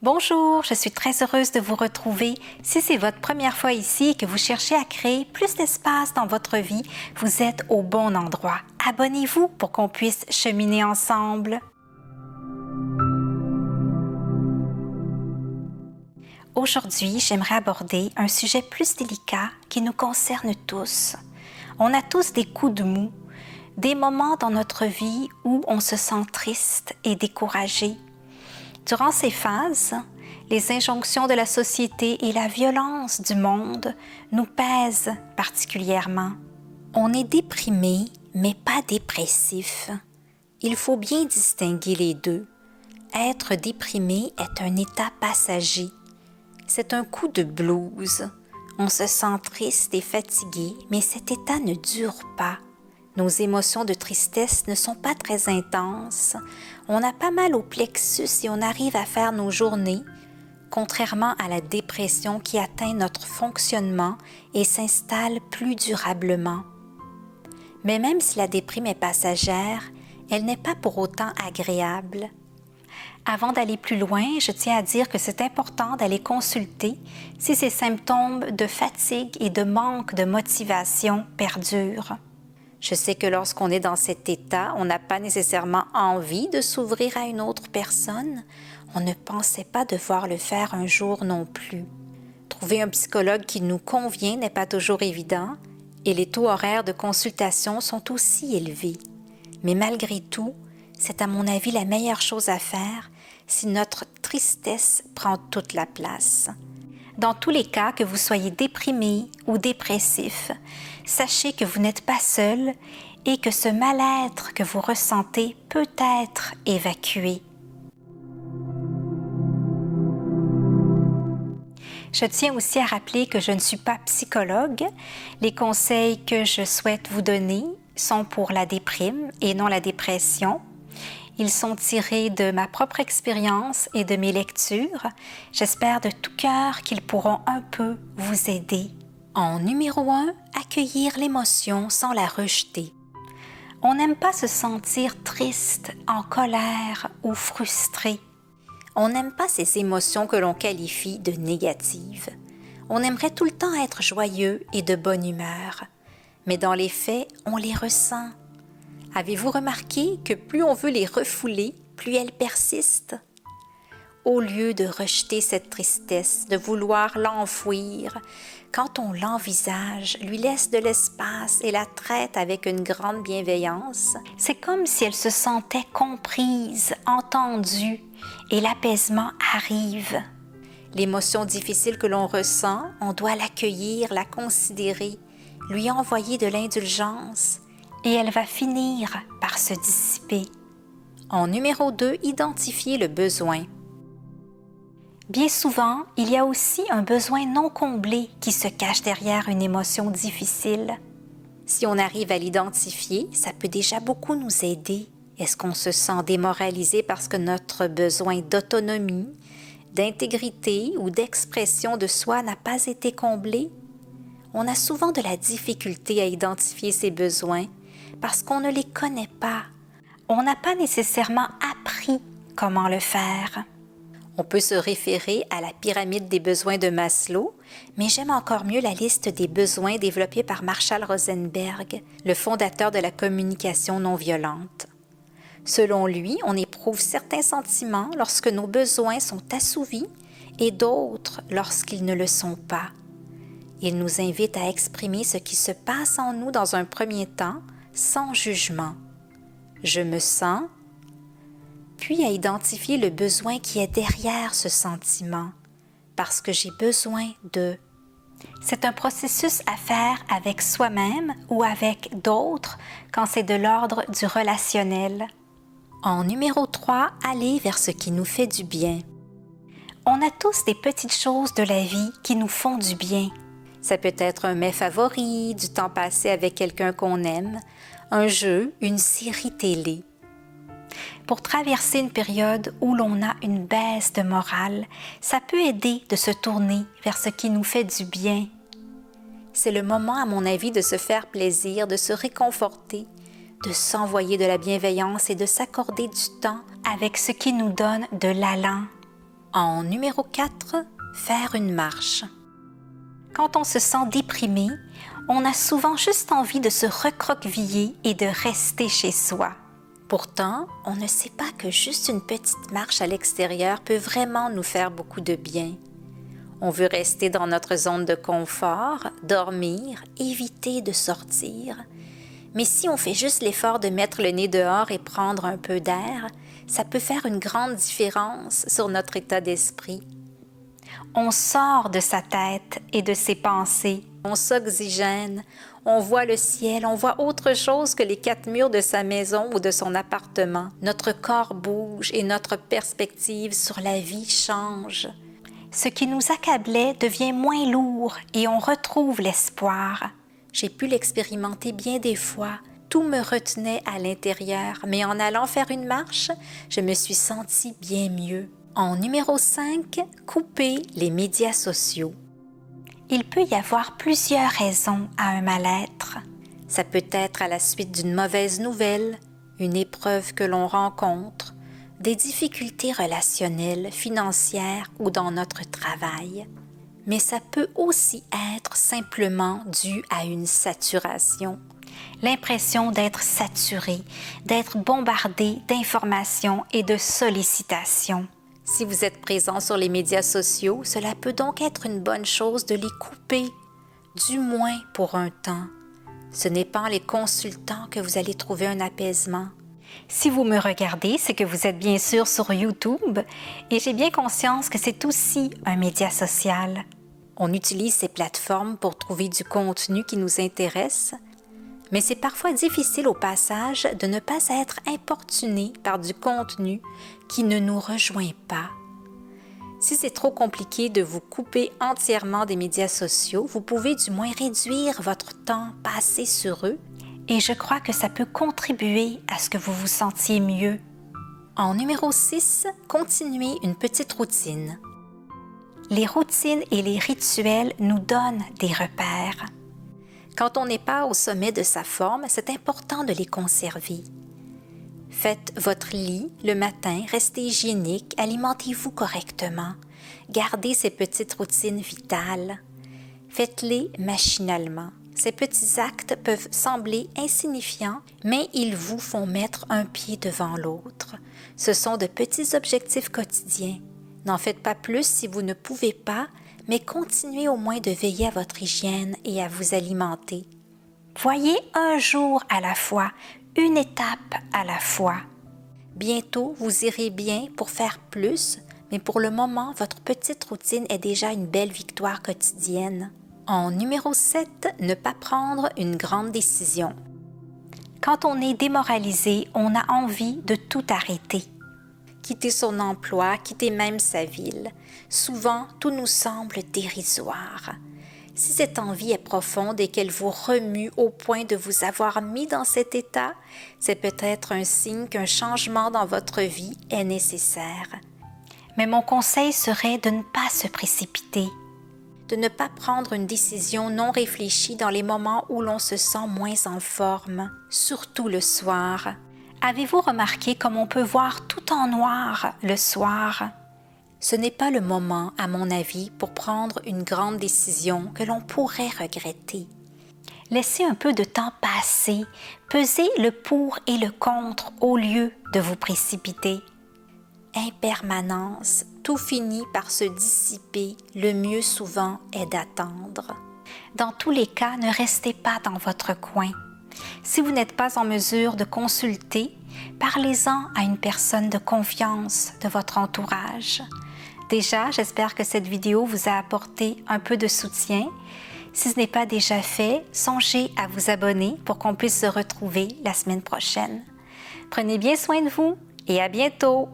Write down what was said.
Bonjour, je suis très heureuse de vous retrouver. Si c'est votre première fois ici et que vous cherchez à créer plus d'espace dans votre vie, vous êtes au bon endroit. Abonnez-vous pour qu'on puisse cheminer ensemble. Aujourd'hui, j'aimerais aborder un sujet plus délicat qui nous concerne tous. On a tous des coups de mou, des moments dans notre vie où on se sent triste et découragé. Durant ces phases, les injonctions de la société et la violence du monde nous pèsent particulièrement. On est déprimé, mais pas dépressif. Il faut bien distinguer les deux. Être déprimé est un état passager. C'est un coup de blues. On se sent triste et fatigué, mais cet état ne dure pas. Nos émotions de tristesse ne sont pas très intenses. On a pas mal au plexus et on arrive à faire nos journées, contrairement à la dépression qui atteint notre fonctionnement et s'installe plus durablement. Mais même si la déprime est passagère, elle n'est pas pour autant agréable. Avant d'aller plus loin, je tiens à dire que c'est important d'aller consulter si ces symptômes de fatigue et de manque de motivation perdurent. Je sais que lorsqu'on est dans cet état, on n'a pas nécessairement envie de s'ouvrir à une autre personne. On ne pensait pas devoir le faire un jour non plus. Trouver un psychologue qui nous convient n'est pas toujours évident et les taux horaires de consultation sont aussi élevés. Mais malgré tout, c'est à mon avis la meilleure chose à faire si notre tristesse prend toute la place. Dans tous les cas, que vous soyez déprimé ou dépressif, sachez que vous n'êtes pas seul et que ce mal-être que vous ressentez peut être évacué. Je tiens aussi à rappeler que je ne suis pas psychologue. Les conseils que je souhaite vous donner sont pour la déprime et non la dépression. Ils sont tirés de ma propre expérience et de mes lectures. J'espère de tout cœur qu'ils pourront un peu vous aider. En numéro 1, accueillir l'émotion sans la rejeter. On n'aime pas se sentir triste, en colère ou frustré. On n'aime pas ces émotions que l'on qualifie de négatives. On aimerait tout le temps être joyeux et de bonne humeur. Mais dans les faits, on les ressent. Avez-vous remarqué que plus on veut les refouler, plus elles persistent? Au lieu de rejeter cette tristesse, de vouloir l'enfouir, quand on l'envisage, lui laisse de l'espace et la traite avec une grande bienveillance, c'est comme si elle se sentait comprise, entendue, et l'apaisement arrive. L'émotion difficile que l'on ressent, on doit l'accueillir, la considérer, lui envoyer de l'indulgence, et elle va finir par se dissiper. En numéro 2, identifier le besoin. Bien souvent, il y a aussi un besoin non comblé qui se cache derrière une émotion difficile. Si on arrive à l'identifier, ça peut déjà beaucoup nous aider. Est-ce qu'on se sent démoralisé parce que notre besoin d'autonomie, d'intégrité ou d'expression de soi n'a pas été comblé? On a souvent de la difficulté à identifier ces besoins parce qu'on ne les connaît pas. On n'a pas nécessairement appris comment le faire. On peut se référer à la pyramide des besoins de Maslow, mais j'aime encore mieux la liste des besoins développée par Marshall Rosenberg, le fondateur de la communication non violente. Selon lui, on éprouve certains sentiments lorsque nos besoins sont assouvis et d'autres lorsqu'ils ne le sont pas. Il nous invite à exprimer ce qui se passe en nous dans un premier temps, sans jugement. Je me sens, puis à identifier le besoin qui est derrière ce sentiment, parce que j'ai besoin de. C'est un processus à faire avec soi-même ou avec d'autres quand c'est de l'ordre du relationnel. En numéro 3, aller vers ce qui nous fait du bien. On a tous des petites choses de la vie qui nous font du bien. Ça peut être un mets favori, du temps passé avec quelqu'un qu'on aime, un jeu, une série télé. Pour traverser une période où l'on a une baisse de morale, ça peut aider de se tourner vers ce qui nous fait du bien. C'est le moment, à mon avis, de se faire plaisir, de se réconforter, de s'envoyer de la bienveillance et de s'accorder du temps avec ce qui nous donne de l'allant. En numéro 4, faire une marche. Quand on se sent déprimé, on a souvent juste envie de se recroqueviller et de rester chez soi. Pourtant, on ne sait pas que juste une petite marche à l'extérieur peut vraiment nous faire beaucoup de bien. On veut rester dans notre zone de confort, dormir, éviter de sortir. Mais si on fait juste l'effort de mettre le nez dehors et prendre un peu d'air, ça peut faire une grande différence sur notre état d'esprit. On sort de sa tête et de ses pensées, on s'oxygène, on voit le ciel, on voit autre chose que les 4 murs de sa maison ou de son appartement. Notre corps bouge et notre perspective sur la vie change. Ce qui nous accablait devient moins lourd et on retrouve l'espoir. J'ai pu l'expérimenter bien des fois. Tout me retenait à l'intérieur, mais en allant faire une marche, je me suis sentie bien mieux. En numéro 5, couper les médias sociaux. Il peut y avoir plusieurs raisons à un mal-être. Ça peut être à la suite d'une mauvaise nouvelle, une épreuve que l'on rencontre, des difficultés relationnelles, financières ou dans notre travail. Mais ça peut aussi être simplement dû à une saturation. L'impression d'être saturé, d'être bombardé d'informations et de sollicitations. Si vous êtes présent sur les médias sociaux, cela peut donc être une bonne chose de les couper, du moins pour un temps. Ce n'est pas en les consultant que vous allez trouver un apaisement. Si vous me regardez, c'est que vous êtes bien sûr sur YouTube et j'ai bien conscience que c'est aussi un média social. On utilise ces plateformes pour trouver du contenu qui nous intéresse, mais c'est parfois difficile au passage de ne pas être importuné par du contenu qui ne nous rejoint pas. Si c'est trop compliqué de vous couper entièrement des médias sociaux, vous pouvez du moins réduire votre temps passé sur eux et je crois que ça peut contribuer à ce que vous vous sentiez mieux. En numéro 6, continuez une petite routine. Les routines et les rituels nous donnent des repères. Quand on n'est pas au sommet de sa forme, c'est important de les conserver. Faites votre lit le matin, restez hygiénique, alimentez-vous correctement. Gardez ces petites routines vitales. Faites-les machinalement. Ces petits actes peuvent sembler insignifiants, mais ils vous font mettre un pied devant l'autre. Ce sont de petits objectifs quotidiens. N'en faites pas plus si vous ne pouvez pas, mais continuez au moins de veiller à votre hygiène et à vous alimenter. Voyez un jour à la fois, une étape à la fois. Bientôt, vous irez bien pour faire plus, mais pour le moment, votre petite routine est déjà une belle victoire quotidienne. En numéro 7, ne pas prendre une grande décision. Quand on est démoralisé, on a envie de tout arrêter. Quitter son emploi, quitter même sa ville. Souvent, tout nous semble dérisoire. Si cette envie est profonde et qu'elle vous remue au point de vous avoir mis dans cet état, c'est peut-être un signe qu'un changement dans votre vie est nécessaire. Mais mon conseil serait de ne pas se précipiter, de ne pas prendre une décision non réfléchie dans les moments où l'on se sent moins en forme, surtout le soir. Avez-vous remarqué comme on peut voir tout en noir le soir? Ce n'est pas le moment, à mon avis, pour prendre une grande décision que l'on pourrait regretter. Laissez un peu de temps passer, pesez le pour et le contre au lieu de vous précipiter. Impermanence, tout finit par se dissiper, le mieux souvent est d'attendre. Dans tous les cas, ne restez pas dans votre coin. Si vous n'êtes pas en mesure de consulter, parlez-en à une personne de confiance de votre entourage. Déjà, j'espère que cette vidéo vous a apporté un peu de soutien. Si ce n'est pas déjà fait, songez à vous abonner pour qu'on puisse se retrouver la semaine prochaine. Prenez bien soin de vous et à bientôt!